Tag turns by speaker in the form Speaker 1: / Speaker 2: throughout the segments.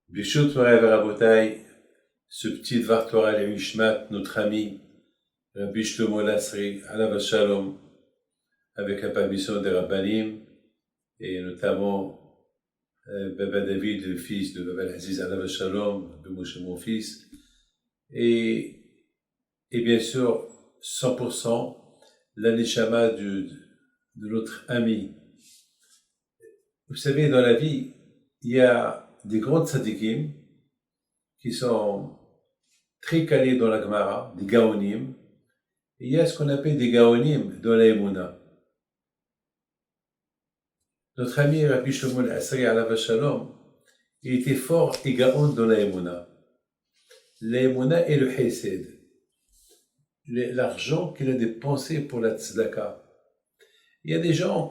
Speaker 1: Bishut Morav Rabotai, ce petit Dvar Torah Levishmat, notre ami Rabbi Shlomo Lasri, Alav Shalom, avec la permission des Rabbanim, et notamment Baba David, le fils de Baba Aziz, Alav Shalom, Rabbi Moshe, mon fils, et bien sûr, 100%, l'anishama de notre ami. Vous savez, dans la vie, il y a des grands tzadikim qui sont très calés dans la Gemara, des gaonim, et il y a ce qu'on appelle des gaonim dans la Emouna. Notre ami Rabbi Shlomo Asri Alav Shalom, il était fort et gaon dans la Emouna. La Emouna est le Hesed, l'argent qu'il a dépensé pour la tzedaka. Il y a des gens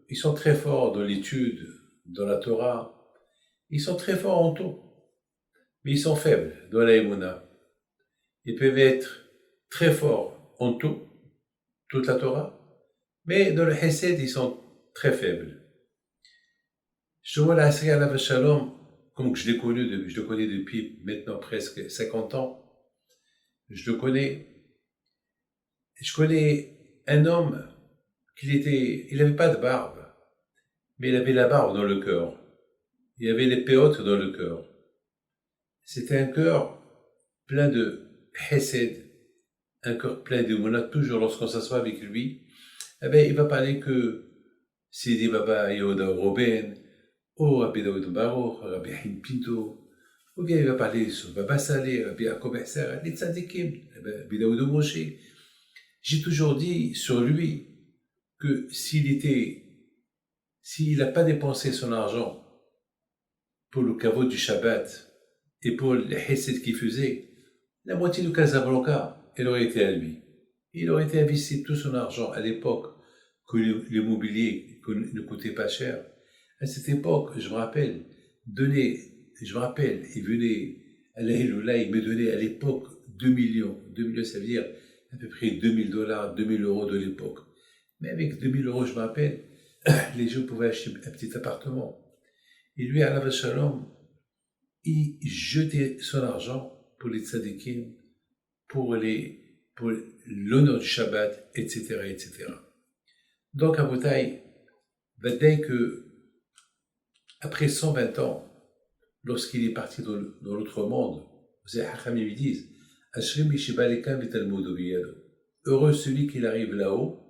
Speaker 1: qui sont très forts dans l'étude, dans la Torah, ils sont très forts en tout, mais ils sont faibles dans la Emouna. Ils peuvent être très forts en tout, toute la Torah, mais dans le Hesed, ils sont très faibles. Shlomo Asri Alav Shalom, comme je l'ai connu, je le connais depuis maintenant presque 50 ans, je connais un homme il n'avait pas de barbe, mais il avait la barbe dans le cœur. Il avait les péotes dans le cœur. C'était un cœur plein de Hesed, un cœur plein d'émouna. Toujours lorsqu'on s'assoit avec lui, eh bien, il va parler que Sidi Baba Yehuda Roben, ou Rabbi Daoud Baruch, Rabbi Haïm Pinto, ou bien il va parler sur Baba Saleh, Rabbi Yaakov Esser, les tzadikim, Rabbi Daoud Moshe. J'ai toujours dit sur lui que s'il n'a pas dépensé son argent pour le caveau du Shabbat et pour les Hesed qu'il faisait, la moitié du Casablanca, elle aurait été à lui. Il aurait été investi tout son argent à l'époque que l'immobilier ne coûtait pas cher. À cette époque, je me rappelle, il venait à la Hiloula, il me donnait à l'époque 2 millions. 2 millions, ça veut dire à peu près $2000, 2000 euros de l'époque. Mais avec 2000 euros, je me rappelle, les gens pouvaient acheter un petit appartement. Et lui, Alav Shalom, il jetait son argent pour les tzadikim, pour l'honneur du Shabbat, etc., etc. Donc, à Botaï, dès que, après 120 ans, lorsqu'il est parti dans l'autre monde, les Hachamim lui disent, heureux celui qui arrive là-haut,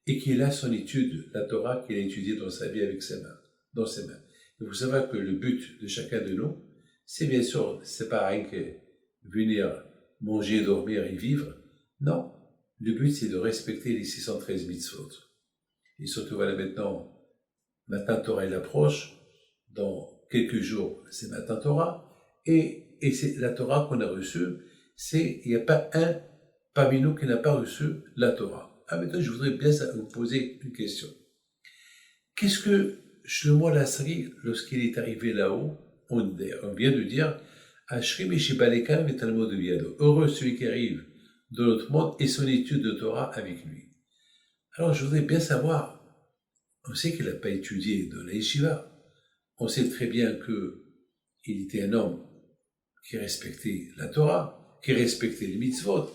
Speaker 1: et qu'il a son étude, la Torah qu'il a étudiée dans sa vie avec ses mains, dans ses mains. Il faut savoir que le but de chacun de nous, c'est bien sûr, c'est pas rien que venir manger, dormir et vivre. Non. Le but, c'est de respecter les 613 mitzvot. Et surtout, voilà maintenant, Matan Torah, il approche. Dans quelques jours, c'est Matan Torah. Et c'est la Torah qu'on a reçue. Il n'y a pas un parmi nous qui n'a pas reçu la Torah. Maintenant, je voudrais bien vous poser une question. Qu'est-ce que Shlomo Lasri, lorsqu'il est arrivé là-haut, on vient de dire, heureux celui qui arrive de l'autre monde et son étude de Torah avec lui. Alors, je voudrais bien savoir, on sait qu'il n'a pas étudié dans la yeshiva. On sait très bien qu'il était un homme qui respectait la Torah, qui respectait les mitzvot.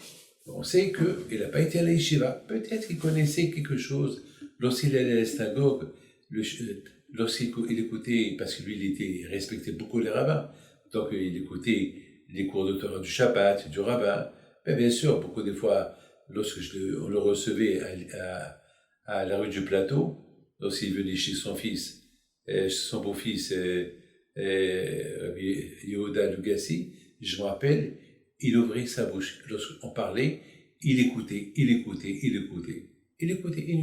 Speaker 1: On sait qu'il n'a pas été à la yeshiva. Peut-être qu'il connaissait quelque chose lorsqu'il allait à la synagogue, lorsqu'il écoutait, parce que lui, il respectait beaucoup les rabbins. Donc, il écoutait les cours de Torah du Shabbat, du rabbin. Mais bien sûr, beaucoup de fois, on le recevait à la rue du Plateau, lorsqu'il venait chez son fils, son beau-fils, Yehuda Lugassi, je me rappelle, il ouvrait sa bouche. Lorsqu'on parlait, il écoutait, il nous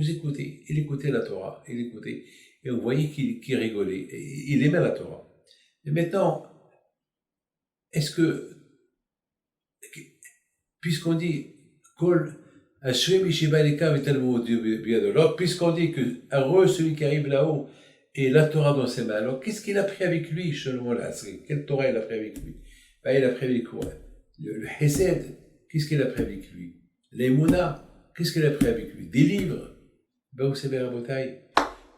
Speaker 1: écoutait, il écoutait la Torah, il écoutait, et on voyait qu'il rigolait, il aimait la Torah. Et maintenant, est-ce que, puisqu'on dit, puisqu'on dit que heureux celui qui arrive là-haut et la Torah dans ses mains, alors qu'est-ce qu'il a pris avec lui, Shlomo Lasri? Quelle Torah il a pris avec lui? Il a pris avec quoi? Le Hesed, qu'est-ce qu'il a pris avec lui? L'Emouna, qu'est-ce qu'il a pris avec lui? Des livres. Vous savez, Rabotai,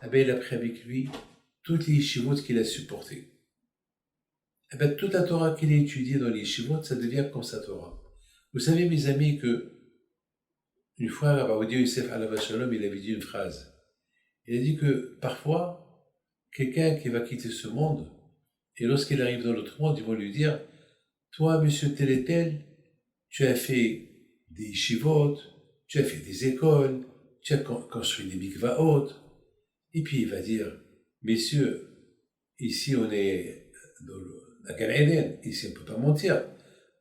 Speaker 1: eh ben, il a pris avec lui toutes les yeshivot qu'il a supportées. Eh ben, toute la Torah qu'il a étudiée dans les yeshivot, ça devient comme sa Torah. Vous savez, mes amis, que une fois, Rabbi Odia Yosef Alav Shalom, il avait dit une phrase. Il a dit que parfois, quelqu'un qui va quitter ce monde, et lorsqu'il arrive dans l'autre monde, ils vont lui dire, toi, monsieur tel et tel, tu as fait des yeshivot, tu as fait des écoles, tu as construit des mikvaot. Et puis il va dire, messieurs, ici on est dans la Gan Eden, ici on ne peut pas mentir.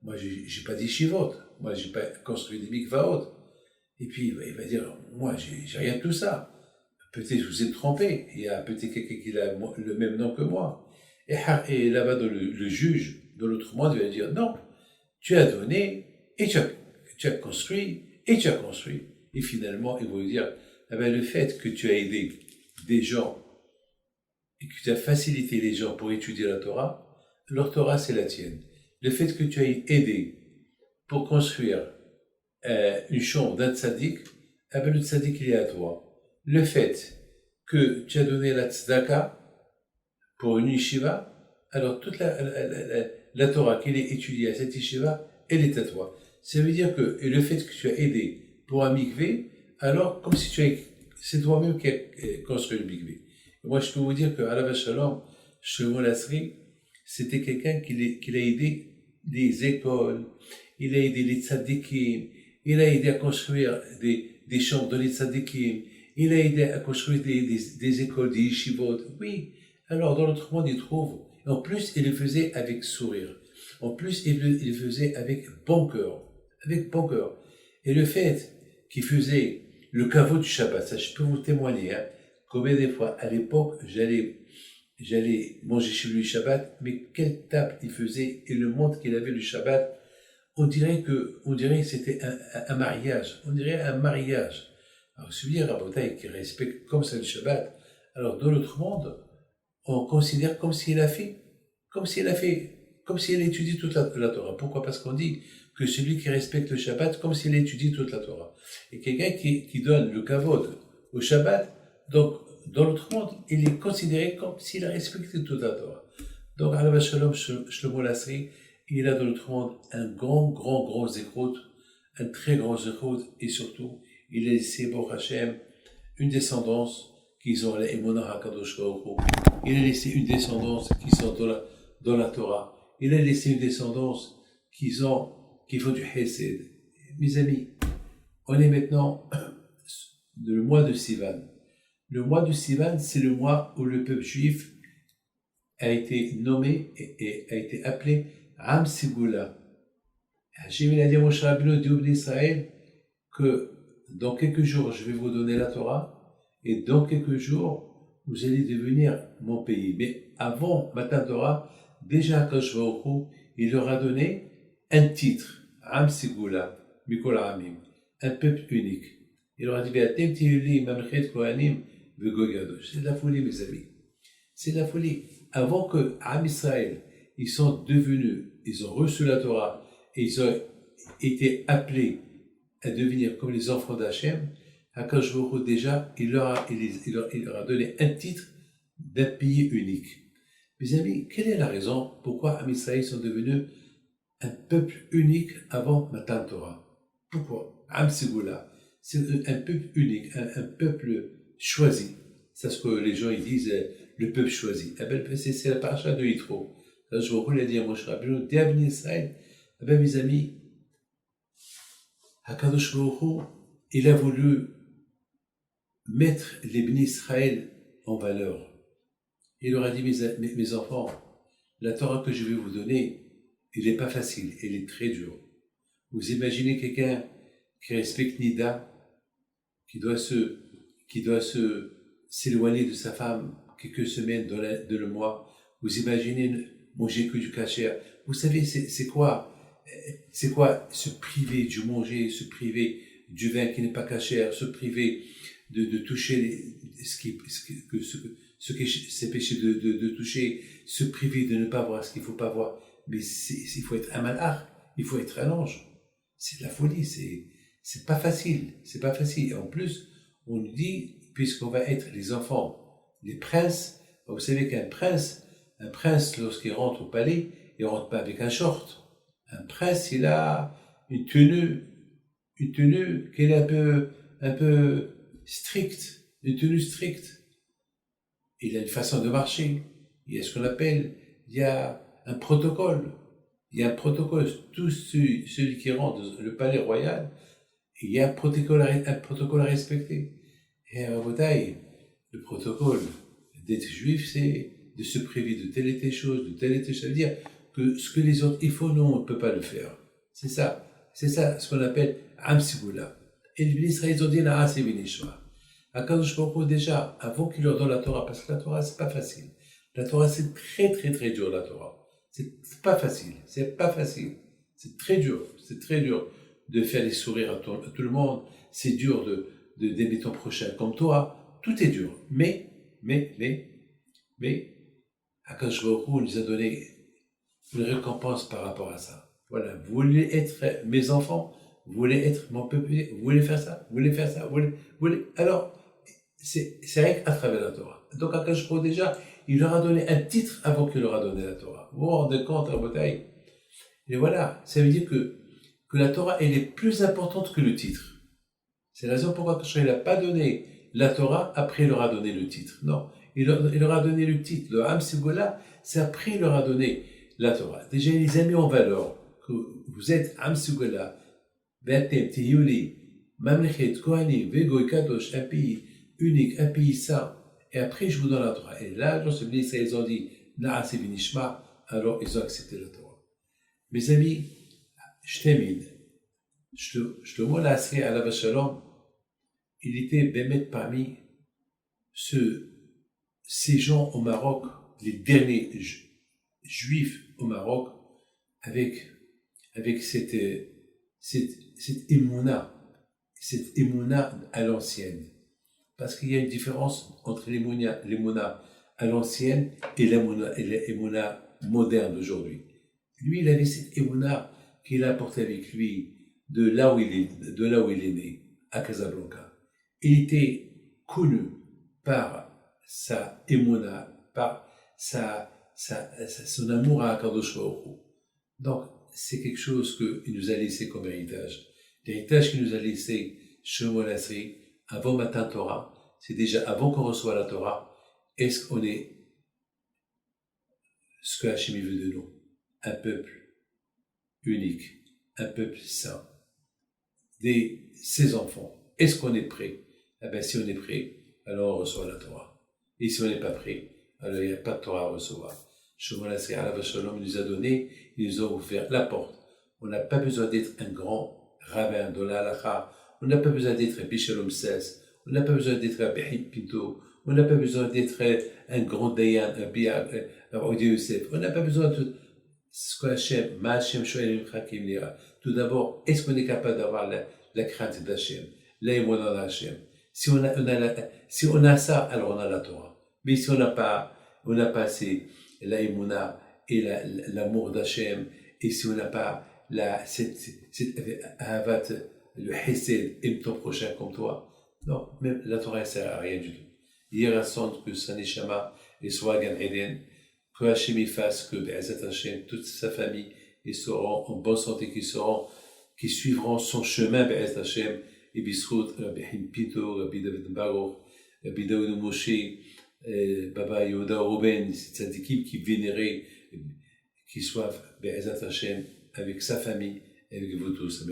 Speaker 1: Moi, j'ai pas d'yeshivot, moi, j'ai pas construit des mikvaot. Et puis il va dire, moi, j'ai rien de tout ça. Peut-être vous êtes trompé, il y a peut-être quelqu'un qui a le même nom que moi. Et là-bas, le juge de l'autre monde, il va dire, non, tu as donné, et tu as construit, et tu as construit. Et finalement, ils vont lui dire, eh ben, le fait que tu as aidé des gens, et que tu as facilité les gens pour étudier la Torah, leur Torah, c'est la tienne. Le fait que tu as aidé pour construire une chambre d'un tzaddik, eh ben, le tzaddik, il est à toi. Le fait que tu as donné la tzedaka pour une yeshiva, alors toute la Torah qui est étudiée à cette yeshiva, elle est à toi. Ça veut dire que, et le fait que tu as aidé pour un mikvé, alors comme si c'est toi-même qui as construit le mikvé. Moi, je peux vous dire que Alav Shalom, Shlomo Lasri, c'était quelqu'un qui a aidé des écoles, il a aidé les tzaddikim, il a aidé à construire des chambres dans les tzaddikim, il a aidé à construire des écoles, des yeshivot. Oui, alors dans l'autre monde, il trouve. En plus, il le faisait avec sourire. En plus, il le faisait avec bon cœur. Avec bon cœur. Et le fait qu'il faisait le caveau du Shabbat, ça je peux vous témoigner, hein, combien des fois, à l'époque, j'allais manger chez lui le Shabbat, mais quelle table il faisait et le monde qu'il avait le Shabbat, on dirait que c'était un mariage. On dirait un mariage. Alors, celui Rabotai qui respecte comme ça le Shabbat, alors dans l'autre monde, on considère comme s'il a étudié toute la Torah. Pourquoi? Parce qu'on dit que celui qui respecte le Shabbat, comme s'il a étudié toute la Torah. Et quelqu'un qui donne le kavod au Shabbat, donc dans l'autre monde, il est considéré comme s'il a respecté toute la Torah. Donc, Alav Shalom Shlomo Lasri, il a dans l'autre monde un grand zéchout, un très grand zéchout, et surtout, il a laissé, Baruch Hashem, une descendance qui ont la Emunah HaKadosh Baruch Hu. Il a laissé une descendance qui sont dans la Torah. Il a laissé une descendance qui font du Hesed. Mes amis, on est maintenant dans le mois de Sivan. Le mois de Sivan, c'est le mois où le peuple juif a été nommé et a été appelé Am Sigula. Hachem il a dit à Moshe Rabbeinu, Dieu d'Israël, que dans quelques jours, je vais vous donner la Torah, et dans quelques jours, vous allez devenir mon pays. Mais avant Matan Torah, déjà Akash Baruch Hu, il leur a donné un titre, Am Sigula, Mikol Amim, un peuple unique. Il leur a dit, Ve'atem tiuli mamlechet kohanim ve'gogadosh. C'est de la folie, mes amis. C'est de la folie. Avant que Am Israël, ils ont reçu la Torah, et ils ont été appelés à devenir comme les enfants d'Hachem, Akash Baruch Hu, déjà, il leur a donné un titre d'un pays unique. Mes amis, quelle est la raison pourquoi Am Israël sont devenus un peuple unique avant Matan Torah? Pourquoi? Am Sigula, c'est un peuple unique, un peuple choisi. C'est ce que les gens ils disent, le peuple choisi. C'est la paracha de Yitro. Je vous l'ai dit à Moshe Rabbeinu, Dia Bnei Israël. Mes amis, HaKadosh Baruch Hu, il a voulu mettre les Bnei Israël en valeur. Il leur a dit, mes enfants, la Torah que je vais vous donner, elle n'est pas facile, elle est très dure. Vous imaginez quelqu'un qui respecte Nida, qui doit s'éloigner de sa femme quelques semaines dans le mois. Vous imaginez manger que du kasher. Vous savez, c'est quoi se priver du manger, se priver du vin qui n'est pas kasher, se priver de toucher ce qui c'est péché de toucher, se priver de ne pas voir ce qu'il ne faut pas voir. Mais il faut être un malach, il faut être un ange. C'est de la folie, c'est pas facile, c'est pas facile. Et en plus, on nous dit, puisqu'on va être les enfants Les princes, vous savez qu'un prince, lorsqu'il rentre au palais, il ne rentre pas avec un short. Un prince, il a une tenue qui est un peu stricte, une tenue stricte. Il a une façon de marcher. Il y a ce qu'on appelle, il y a un protocole. Il y a un protocole. Tout celui qui rentre dans le palais royal, il y a un protocole à respecter. Et à Rabotaï, le protocole d'être juif, c'est de se priver de telle et telle chose, de telle et telle chose. Ça veut dire que ce que les autres, il faut, nous, on ne peut pas le faire. C'est ça ce qu'on appelle Am Siboula. Et les Israéliens ont dit la Vinishma. Akadosh Baruch Hu, déjà, avant qu'il leur donne la Torah, parce que la Torah, c'est pas facile. La Torah, c'est très, très, très dur, la Torah. C'est pas facile. C'est très dur de faire les sourires à tout le monde. C'est dur d'aimer ton prochain comme toi. Tout est dur. Mais, Akadosh Baruch Hu nous a donné une récompense par rapport à ça. Voilà. Vous voulez être mes enfants? Vous voulez être mon peuple? Vous voulez faire ça? Vous voulez... Alors, c'est rien qu'à travers la Torah. Donc, Akadosh Baruch Hu, déjà, il leur a donné un titre avant qu'il leur a donné la Torah. Vous vous rendez compte, à Botaï? Et voilà. Ça veut dire que la Torah, elle est plus importante que le titre. C'est la raison pourquoi Akadosh Baruch Hu n'a pas donné la Torah, après il leur a donné le titre. Non. Il leur a donné le titre. Le Am Sigola, c'est après il leur a donné la Torah. Déjà, il les a mis en valeur. Que vous êtes Am Sigola, Be'atem, Tiyuli, Mamlechet, Kohanim, Vegoy, Kadosh, un pays unique, un pays saint. Et après, je vous donne la Torah. Et là, lorsque les Israéliens ils ont dit Na'ase Vinishma, alors ils ont accepté la Torah. Mes amis, je termine. Shlomo Lasri alav Shalom, il était bémet parmi ces gens au Maroc, les derniers juifs au Maroc, avec cette émouna à l'ancienne. Parce qu'il y a une différence entre l'émouna à l'ancienne et l'émouna moderne d'aujourd'hui. Lui, il avait cette émouna qu'il a apportée avec lui de là où il est né, à Casablanca. Il était connu par sa émouna, par son amour à Akadosh Baruch Hu. Donc, c'est quelque chose qu'il nous a laissé comme héritage. L'héritage qu'il nous a laissé, Shlomo Lasri, avant Matan Torah, c'est déjà avant qu'on reçoive la Torah, est-ce qu'on est ce que Hachem veut de nous? Un peuple unique, un peuple saint, ses enfants. Est-ce qu'on est prêt? Eh bien, si on est prêt, alors on reçoit la Torah. Et si on n'est pas prêt, alors il n'y a pas de Torah à recevoir. Shlomo Lasri alav Shalom nous a donné, il nous a ouvert la porte. On n'a pas besoin d'être un grand rabbin de la halakha, on n'a pas besoin d'être un Bichelom 16, on n'a pas besoin d'être un Behit Pinto, on n'a pas besoin d'être un grand Dayan, un Odi Yosef, on n'a pas besoin de ce que Hachem, Ma Hachem Shoel Chakim Lira. Tout d'abord, est-ce qu'on est capable d'avoir la crainte d'Hachem, l'aïmona d'Hachem? Si on a ça, alors on a la Torah. Mais si on n'a pas assez l'aïmona et l'amour d'Hachem, et si on n'a pas cette avat, le hesed, aime ton prochain comme toi, non, même la Torah ne sert à rien du tout. Hier, à que sa neshama et soit Gan Eden, que Hachem y fasse que Be'ezat Hachem, toute sa famille, ils seront en bonne santé, qui suivront son chemin Be'ezat Hachem, et Bisrout, Rabbi Him Pito, Rabbi David Baruch, Rabbi Daoud Moshe, Baba Yehuda Ruben, cette équipe qui vénérait, qui soit Be'ezat Hachem avec sa famille et avec vous tous.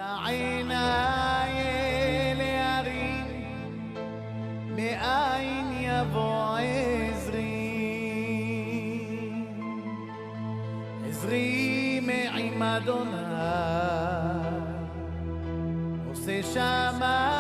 Speaker 1: Amen.
Speaker 2: מאין יבוא עזרי מעם אדוני עושה שמיים